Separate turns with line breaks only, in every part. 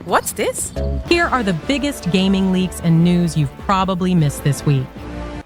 What's this?
Here are the biggest gaming leaks and news you've probably missed this week.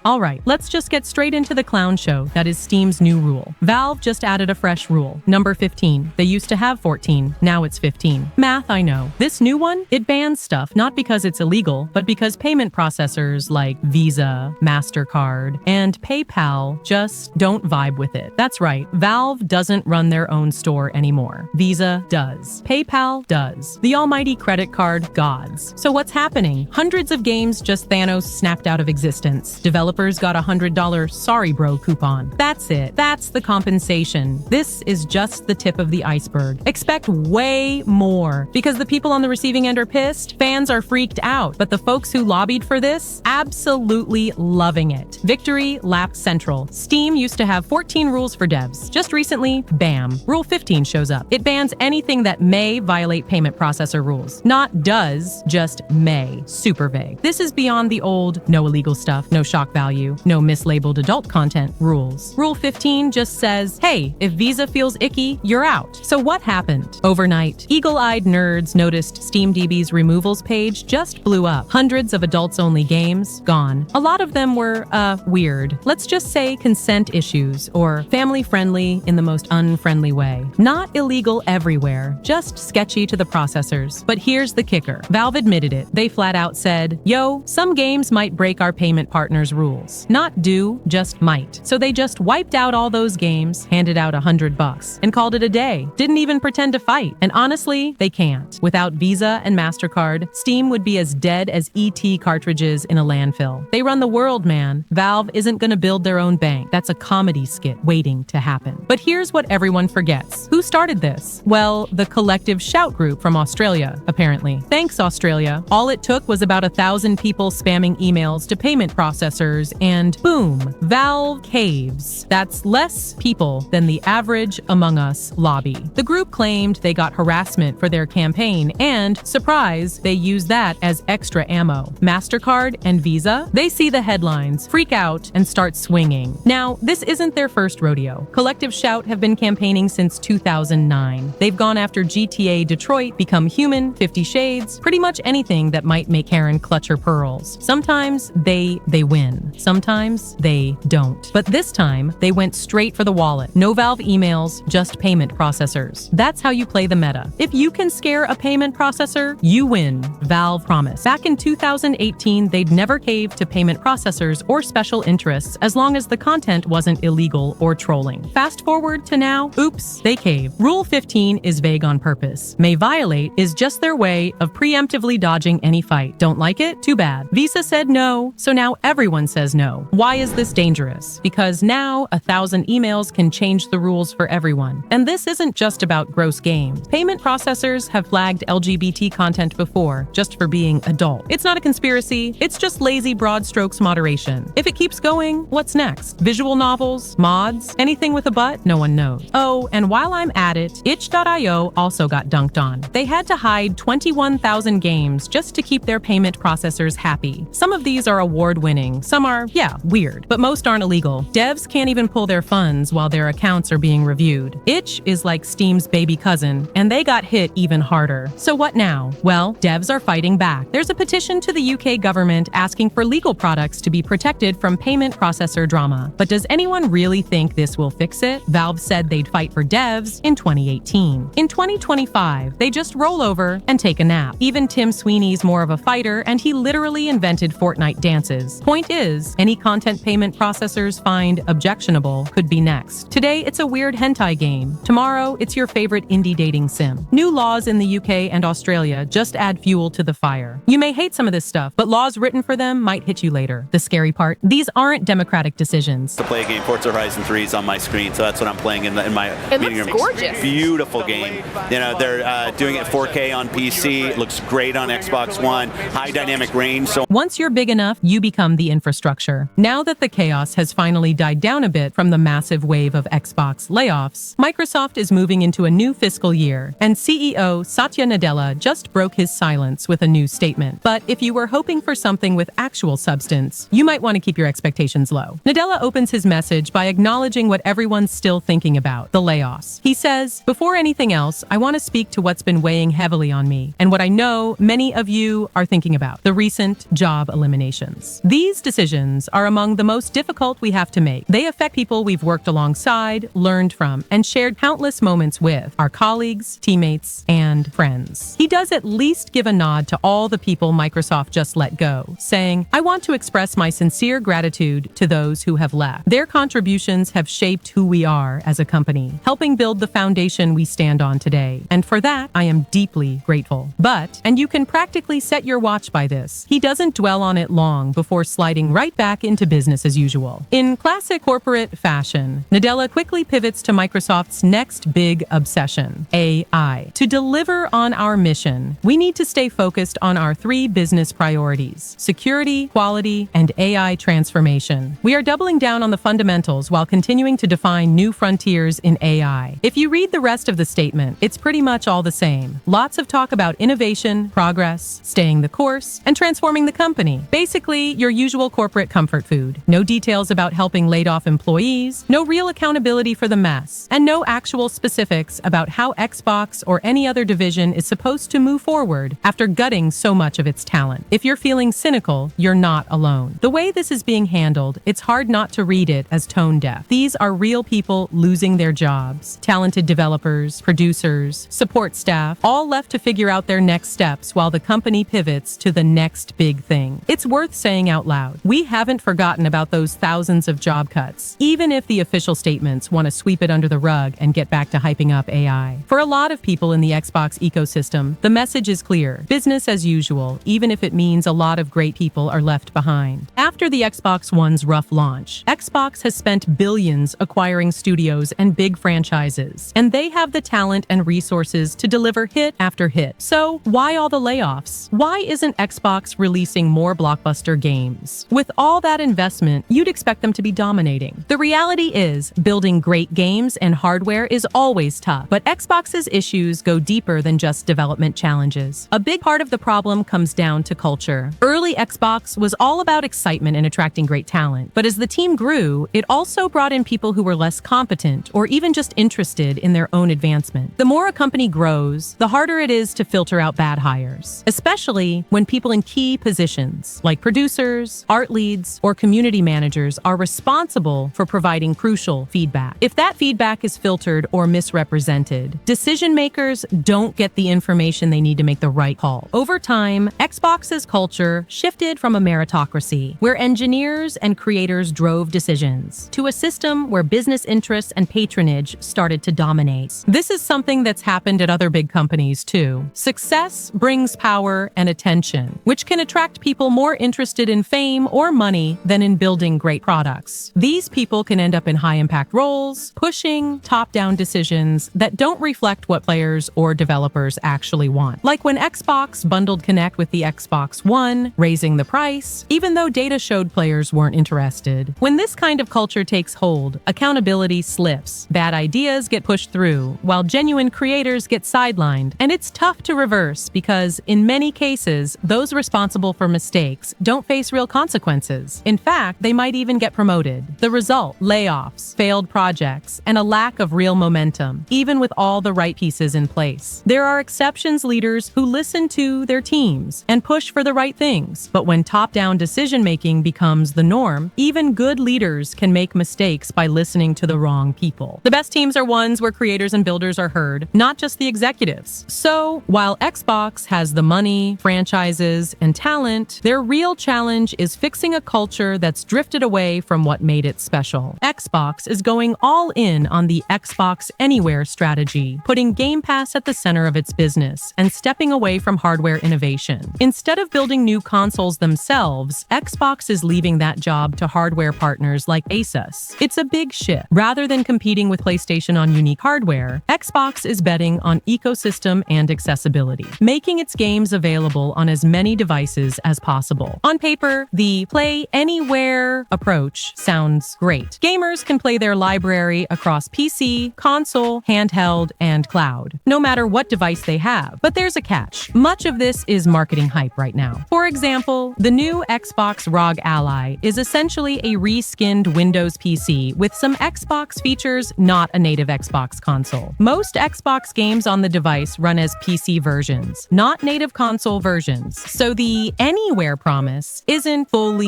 All right, let's just get straight into the clown show that is Steam's new rule. Valve just added a fresh rule, number 15. They used to have 14, now it's 15. Math, I know. This new one, it bans stuff not because it's illegal, but because payment processors like Visa, MasterCard, and PayPal just don't vibe with it. That's right, Valve doesn't run their own store anymore. Visa does. PayPal does. The almighty credit card gods. So what's happening? Hundreds of games just Thanos snapped out of existence. Developers got a $100 sorry bro coupon. That's it. That's the compensation. This is just the tip of the iceberg. Expect way more because the people on the receiving end are pissed. Fans are freaked out, but the folks who lobbied for this, absolutely loving it. Victory lap central. Steam used to have 14 rules for devs. Just recently, bam, Rule 15 shows up. It bans anything that may violate payment processor rules. Not does, just may. Super vague. This is beyond the old no illegal stuff, no shock value, no mislabeled adult content rules. Rule 15 just says, hey, if Visa feels icky, you're out. So what happened? Overnight, eagle-eyed nerds noticed SteamDB's removals page just blew up. Hundreds of adults-only games gone. A lot of them were, weird. Let's just say consent issues or family-friendly in the most unfriendly way. Not illegal everywhere, just sketchy to the processors. But here's the kicker. Valve admitted it. They flat out said, yo, some games might break our payment partners' rules. Not do, just might. So they just wiped out all those games, handed out $100, and called it a day. Didn't even pretend to fight. And honestly, they can't. Without Visa and MasterCard, Steam would be as dead as ET cartridges in a landfill. They run the world, man. Valve isn't gonna build their own bank. That's a comedy skit waiting to happen. But here's what everyone forgets. Who started this? Well, the collective shout group from Australia, apparently. Thanks, Australia. All it took was about 1,000 people spamming emails to payment processors and boom, Valve caves. That's less people than the average Among Us lobby. The group claimed they got harassment for their campaign and, surprise, they used that as extra ammo. MasterCard and Visa, they see the headlines, freak out, and start swinging. Now, this isn't their first rodeo. Collective Shout have been campaigning since 2009. They've gone after GTA Detroit, Become Human, 50 Shades, pretty much anything that might make Karen clutch her pearls. Sometimes they win. Sometimes they don't. But this time, they went straight for the wallet. No Valve emails, just payment processors. That's how you play the meta. If you can scare a payment processor, you win. Valve promise. Back in 2018, they'd never cave to payment processors or special interests as long as the content wasn't illegal or trolling. Fast forward to now, oops, they cave. Rule 15 is vague on purpose. May violate is just their way of preemptively dodging any fight. Don't like it? Too bad. Visa said no, so now everyone says no. Why is this dangerous? Because now 1,000 emails can change the rules for everyone. And this isn't just about gross games. Payment processors have flagged LGBT content before, just for being adult. It's not a conspiracy, it's just lazy broad strokes moderation. If it keeps going, what's next? Visual novels? Mods? Anything with a butt? No one knows. Oh, and while I'm at it, itch.io also got dunked on. They had to hide 21,000 games just to keep their payment processors happy. Some of these are award-winning, some are, yeah, weird, but most aren't illegal. Devs can't even pull their funds while their accounts are being reviewed. Itch is like Steam's baby cousin, and they got hit even harder. So what now? Well, devs are fighting back. There's a petition to the UK government asking for legal products to be protected from payment processor drama. But does anyone really think this will fix it? Valve said they'd fight for devs in 2018. In 2025, they just roll over and take a nap. Even Tim Sweeney's more of a fighter, and he literally invented Fortnite dances. Point is, any content payment processors find objectionable could be next. Today, it's a weird hentai game. Tomorrow, it's your favorite indie dating sim. New laws in the UK and Australia just add fuel to the fire. You may hate some of this stuff, but laws written for them might hit you later. The scary part, these aren't democratic decisions.
To play a game, Forza Horizon 3 is on my screen, so that's what I'm playing in my meeting room.
It looks gorgeous.
Beautiful game. You know, they're doing it 4K on PC. It looks great on Xbox One. High dynamic range. So
once you're big enough, you become the infrastructure. restructure. Now that the chaos has finally died down a bit from the massive wave of Xbox layoffs, Microsoft is moving into a new fiscal year, and CEO Satya Nadella just broke his silence with a new statement. But if you were hoping for something with actual substance, you might want to keep your expectations low. Nadella opens his message by acknowledging what everyone's still thinking about, the layoffs. He says, "Before anything else, I want to speak to what's been weighing heavily on me, and what I know many of you are thinking about, the recent job eliminations. These decisions are among the most difficult we have to make. They affect people we've worked alongside, learned from, and shared countless moments with, our colleagues, teammates, and friends." He does at least give a nod to all the people Microsoft just let go, saying, "I want to express my sincere gratitude to those who have left. Their contributions have shaped who we are as a company, helping build the foundation we stand on today. And for that, I am deeply grateful." But, and you can practically set your watch by this, he doesn't dwell on it long before sliding right back into business as usual. In classic corporate fashion, Nadella quickly pivots to Microsoft's next big obsession, AI. To deliver on our mission, we need to stay focused on our three business priorities: security, quality, and AI transformation. We are doubling down on the fundamentals while continuing to define new frontiers in AI. If you read the rest of the statement, it's pretty much all the same. Lots of talk about innovation, progress, staying the course, and transforming the company. Basically, your usual corporate comfort food. No details about helping laid-off employees, no real accountability for the mess, and no actual specifics about how Xbox or any other division is supposed to move forward after gutting so much of its talent. If you're feeling cynical, you're not alone. The way this is being handled, it's hard not to read it as tone deaf. These are real people losing their jobs, talented developers, producers, support staff, all left to figure out their next steps while the company pivots to the next big thing. It's worth saying out loud, we haven't forgotten about those thousands of job cuts, even if the official statements want to sweep it under the rug and get back to hyping up AI. For a lot of people in the Xbox ecosystem, the message is clear: business as usual, even if it means a lot of great people are left behind. After the Xbox One's rough launch, Xbox has spent billions acquiring studios and big franchises, and they have the talent and resources to deliver hit after hit. So why all the layoffs? Why isn't Xbox releasing more blockbuster games? With all that investment, you'd expect them to be dominating. The reality is, building great games and hardware is always tough, but Xbox's issues go deeper than just development challenges. A big part of the problem comes down to culture. Early Xbox was all about excitement and attracting great talent, but as the team grew, it also brought in people who were less competent or even just interested in their own advancement. The more a company grows, the harder it is to filter out bad hires, especially when people in key positions, like producers, art leads, or community managers, are responsible for providing crucial feedback. If that feedback is filtered or misrepresented, decision makers don't get the information they need to make the right call. Over time, Xbox's culture shifted from a meritocracy, where engineers and creators drove decisions, to a system where business interests and patronage started to dominate. This is something that's happened at other big companies too. Success brings power and attention, which can attract people more interested in fame or money than in building great products. These people can end up in high-impact roles, pushing top-down decisions that don't reflect what players or developers actually want. Like when Xbox bundled Kinect with the Xbox One, raising the price, even though data showed players weren't interested. When this kind of culture takes hold, accountability slips, bad ideas get pushed through, while genuine creators get sidelined. And it's tough to reverse because, in many cases, those responsible for mistakes don't face real consequences. In fact, they might even get promoted. The result: layoffs, failed projects, and a lack of real momentum, even with all the right pieces in place. There are exceptions: leaders who listen to their teams and push for the right things. But when top-down decision-making becomes the norm, even good leaders can make mistakes by listening to the wrong people. The best teams are ones where creators and builders are heard, not just the executives. So, while Xbox has the money, franchises, and talent, their real challenge is fixing a culture that's drifted away from what made it special. Xbox is going all in on the Xbox Anywhere strategy, putting Game Pass at the center of its business and stepping away from hardware innovation. Instead of building new consoles themselves, Xbox is leaving that job to hardware partners like Asus. It's a big shift. Rather than competing with PlayStation on unique hardware, Xbox is betting on ecosystem and accessibility, making its games available on as many devices as possible. On paper, the play anywhere approach sounds great. Gamers can play their library across PC, console, handheld, and cloud, no matter what device they have. But there's a catch. Much of this is marketing hype right now. For example, the new Xbox ROG Ally is essentially a reskinned Windows PC with some Xbox features, not a native Xbox console. Most Xbox games on the device run as PC versions, not native console versions, so the Anywhere promise isn't fully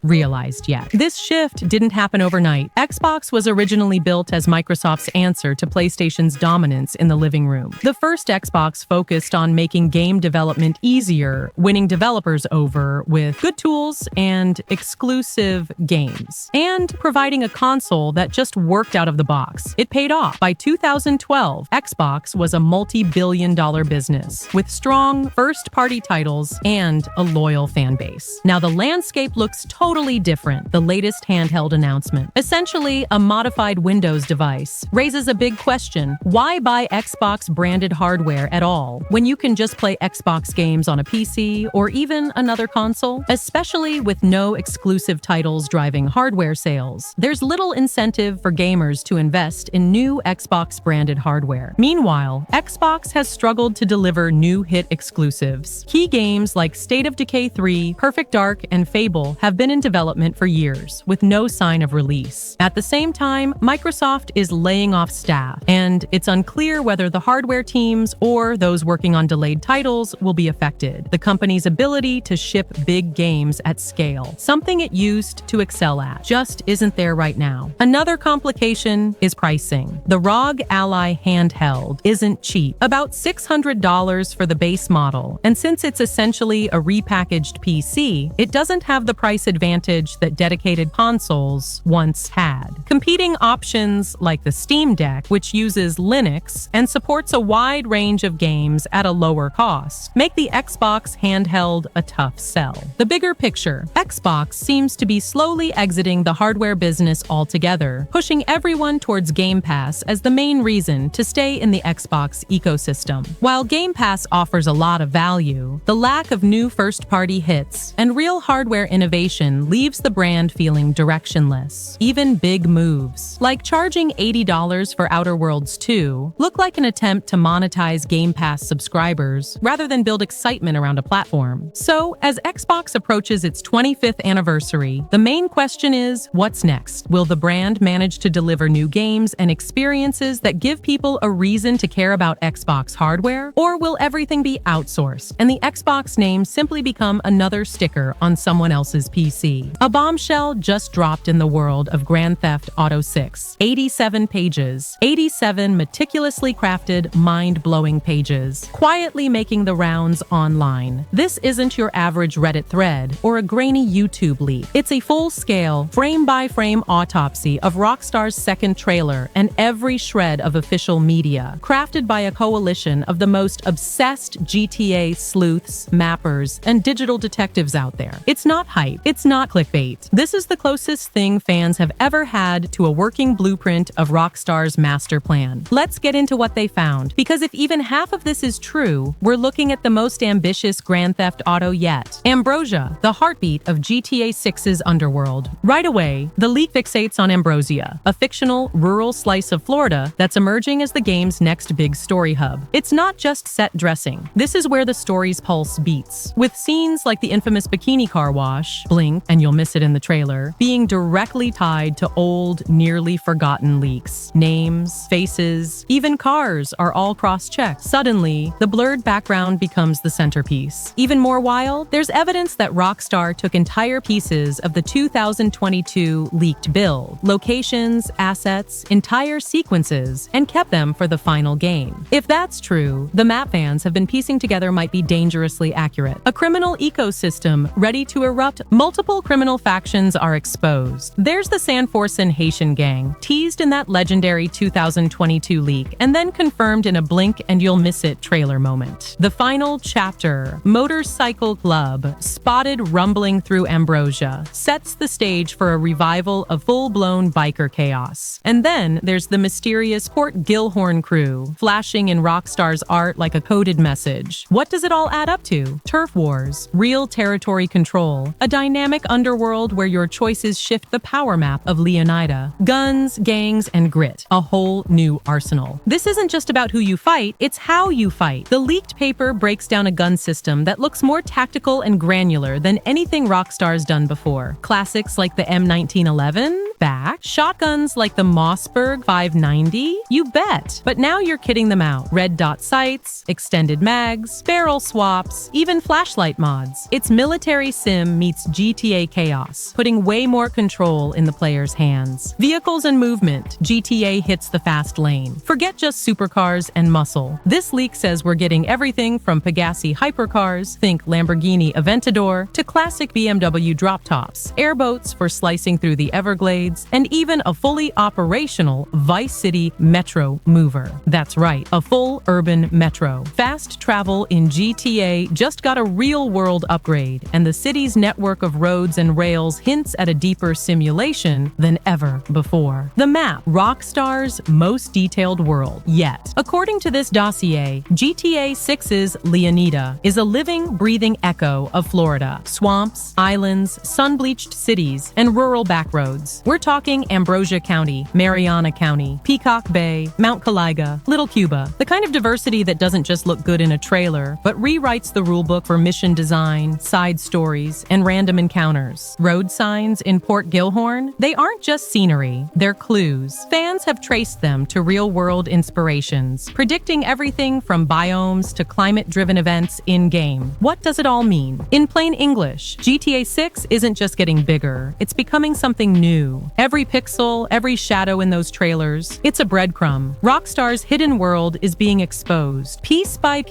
realized yet. This shift didn't happen overnight. Xbox was originally built as Microsoft's answer to PlayStation's dominance in the living room. The first Xbox focused on making game development easier, winning developers over with good tools and exclusive games, and providing a console that just worked out of the box. It paid off. By 2012, Xbox was a multi-billion-dollar business with strong first-party titles and a loyal fan base. Now the landscape looks totally different. The latest handheld announcement, essentially a modified Windows device, raises a big question. Why buy Xbox-branded hardware at all when you can just play Xbox games on a PC or even another console? Especially with no exclusive titles driving hardware sales, there's little incentive for gamers to invest in new Xbox-branded hardware. Meanwhile, Xbox has struggled to deliver new hit exclusives. Key games like State of Decay 3, Perfect Dark, and Fable have been in development for years, with no sign of release. At the same time, Microsoft is laying off staff, and it's unclear whether the hardware teams or those working on delayed titles will be affected. The company's ability to ship big games at scale, something it used to excel at, just isn't there right now. Another complication is pricing. The ROG Ally handheld isn't cheap, about $600 for the base model, and since it's essentially a repackaged PC, it doesn't have the price advantage that dedicated consoles once had. Competing options like the Steam Deck, which uses Linux and supports a wide range of games at a lower cost, make the Xbox handheld a tough sell. The bigger picture, Xbox seems to be slowly exiting the hardware business altogether, pushing everyone towards Game Pass as the main reason to stay in the Xbox ecosystem. While Game Pass offers a lot of value, the lack of new first-party hits and real hardware innovation leaves the brand feeling directionless. Even big moves, like charging $80 for Outer Worlds 2, look like an attempt to monetize Game Pass subscribers rather than build excitement around a platform. So, as Xbox approaches its 25th anniversary, the main question is, what's next? Will the brand manage to deliver new games and experiences that give people a reason to care about Xbox hardware? Or will everything be outsourced and the Xbox name simply become another sticker on someone else's PC? A bombshell just dropped in the world of Grand Theft Auto 6. 87 pages. 87 meticulously crafted, mind-blowing pages, quietly making the rounds online. This isn't your average Reddit thread or a grainy YouTube leak. It's a full-scale, frame-by-frame autopsy of Rockstar's second trailer and every shred of official media, crafted by a coalition of the most obsessed GTA sleuths, mappers, and digital detectives out there. It's not hype. It's not clickbait. This is the closest thing fans have ever had to a working blueprint of Rockstar's master plan. Let's get into what they found, because if even half of this is true, we're looking at the most ambitious Grand Theft Auto yet. Ambrosia, the heartbeat of GTA 6's underworld. Right away, the leak fixates on Ambrosia, a fictional, rural slice of Florida that's emerging as the game's next big story hub. It's not just set dressing. This is where the story's pulse beats, with scenes like the infamous bikini car wash, blink, and you'll miss it in the trailer, being directly tied to old, nearly forgotten leaks. Names, faces, even cars are all cross-checked. Suddenly, the blurred background becomes the centerpiece. Even more wild, there's evidence that Rockstar took entire pieces of the 2022 leaked build, locations, assets, entire sequences, and kept them for the final game. If that's true, the map fans have been piecing together might be dangerously accurate. A criminal ecosystem ready to erupt, multiple criminal factions are exposed. There's the San Forsan Haitian gang, teased in that legendary 2022 leak, and then confirmed in a blink and you'll miss it trailer moment. The final chapter, Motorcycle Club, spotted rumbling through Ambrosia, sets the stage for a revival of full-blown biker chaos. And then there's the mysterious Port Gilhorn crew, flashing in Rockstar's art like a coded message. What does it all add up to? Turf wars, real territory control, a dynamic underworld where your choices shift the power map of Leonida. Guns, gangs, and grit. A whole new arsenal. This isn't just about who you fight, it's how you fight. The leaked paper breaks down a gun system that looks more tactical and granular than anything Rockstar's done before. Classics like the M1911? Back. Shotguns like the Mossberg 590? You bet. But now you're kidding them out. Red dot sights, extended mags, barrel swaps, even flashlight mods. It's military sim meets GTA chaos, putting way more control in the player's hands. Vehicles and movement. GTA hits the fast lane. Forget just supercars and muscle. This leak says we're getting everything from Pegassi hypercars, think Lamborghini Aventador, to classic BMW drop tops, airboats for slicing through the Everglades, and even a fully operational Vice City Metro mover. That's right, a full urban metro. Fast travel in GTA just got a real-world upgrade, and the city's network of roads and rails hints at a deeper simulation than ever before. The map, Rockstar's most detailed world yet. According to this dossier, GTA 6's Leonida is a living, breathing echo of Florida. Swamps, islands, sun-bleached cities, and rural backroads. We're talking Ambrosia County, Mariana County, Peacock Bay, Mount Caliga, Little Cuba. The kind of diversity that doesn't just look good in a trailer, but rewrites the rulebook for mission design, side stories, and random encounters. Road signs in Port Gilhorn? They aren't just scenery, they're clues. Fans have traced them to real-world inspirations, predicting everything from biomes to climate-driven events in-game. What does it all mean? In plain English, GTA 6 isn't just getting bigger, it's becoming something new. Every pixel, every shadow in those trailers, it's a breadcrumb. Rockstar's hidden world is being exposed, piece by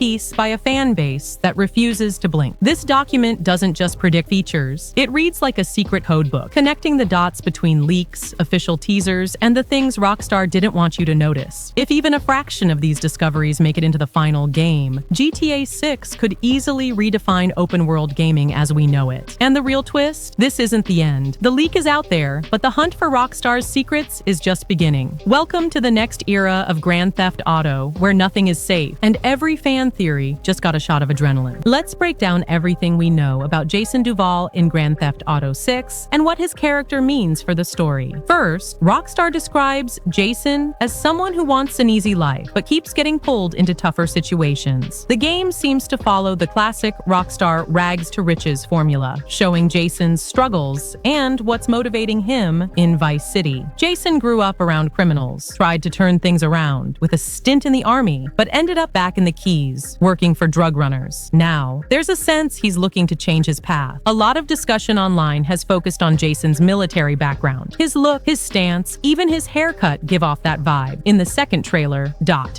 a fan base that refuses to blink. This document doesn't just predict features, it reads like a secret codebook, connecting the dots between leaks, official teasers, and the things Rockstar didn't want you to notice. If even a fraction of these discoveries make it into the final game, GTA 6 could easily redefine open-world gaming as we know it. And the real twist? This isn't the end. The leak is out there, but the hunt for Rockstar's secrets is just beginning. Welcome to the next era of Grand Theft Auto, where nothing is safe, and every fan theory just got a shot of adrenaline. Let's break down everything we know about Jason Duval in Grand Theft Auto 6 and what his character means for the story. First, Rockstar describes Jason as someone who wants an easy life, but keeps getting pulled into tougher situations. The game seems to follow the classic Rockstar rags to riches formula, showing Jason's struggles and what's motivating him in Vice City. Jason grew up around criminals, tried to turn things around with a stint in the army, but ended up back in the Keys, working for drug runners. Now, there's a sense he's looking to change his path. A lot of discussion online has focused on Jason's military background. His look, his stance, even his haircut give off that vibe. In the second trailer,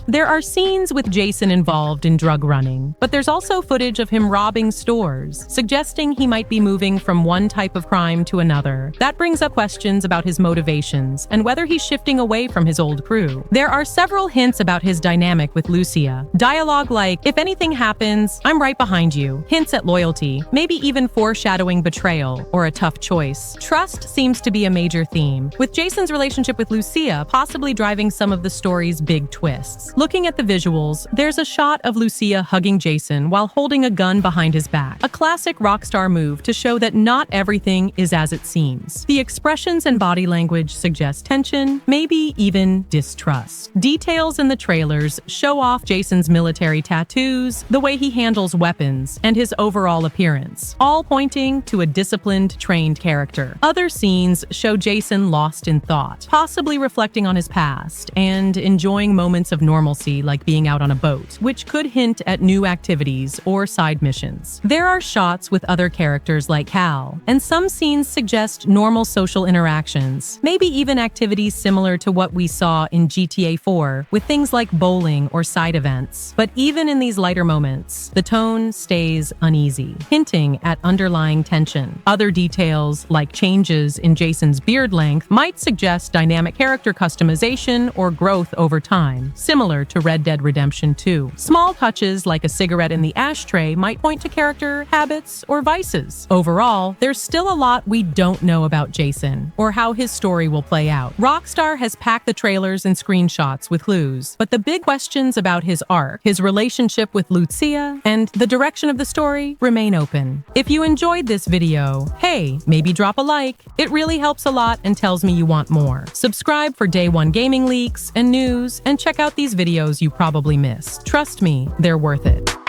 there are scenes with Jason involved in drug running, but there's also footage of him robbing stores, suggesting he might be moving from one type of crime to another. That brings up questions about his motivations and whether he's shifting away from his old crew. There are several hints about his dynamic with Lucia. Dialogue like, "If anything happens, I'm right behind you." Hints at loyalty, maybe even foreshadowing betrayal or a tough choice. Trust seems to be a major theme, with Jason's relationship with Lucia possibly driving some of the story's big twists. Looking at the visuals, there's a shot of Lucia hugging Jason while holding a gun behind his back. A classic Rockstar move to show that not everything is as it seems. The expressions and body language suggest tension, maybe even distrust. Details in the trailers show off Jason's military tattoos, the way he handles weapons, and his overall appearance, all pointing to a disciplined, trained character. Other scenes show Jason lost in thought, possibly reflecting on his past and enjoying moments of normalcy like being out on a boat, which could hint at new activities or side missions. There are shots with other characters like Cal, and some scenes suggest normal social interactions, maybe even activities similar to what we saw in GTA 4 with things like bowling or side events. But even in these lighter moments, the tone stays uneasy, hinting at underlying tension. Other details, like changes in Jason's beard length, might suggest dynamic character customization or growth over time, similar to Red Dead Redemption 2. Small touches like a cigarette in the ashtray might point to character habits or vices. Overall, there's still a lot we don't know about Jason, or or how his story will play out. Rockstar has packed the trailers and screenshots with clues, but the big questions about his arc, his relationship with Lucia, and the direction of the story remain open. If you enjoyed this video, hey, maybe drop a like. It really helps a lot and tells me you want more. Subscribe for day one gaming leaks and news, and check out these videos you probably missed. Trust me, they're worth it.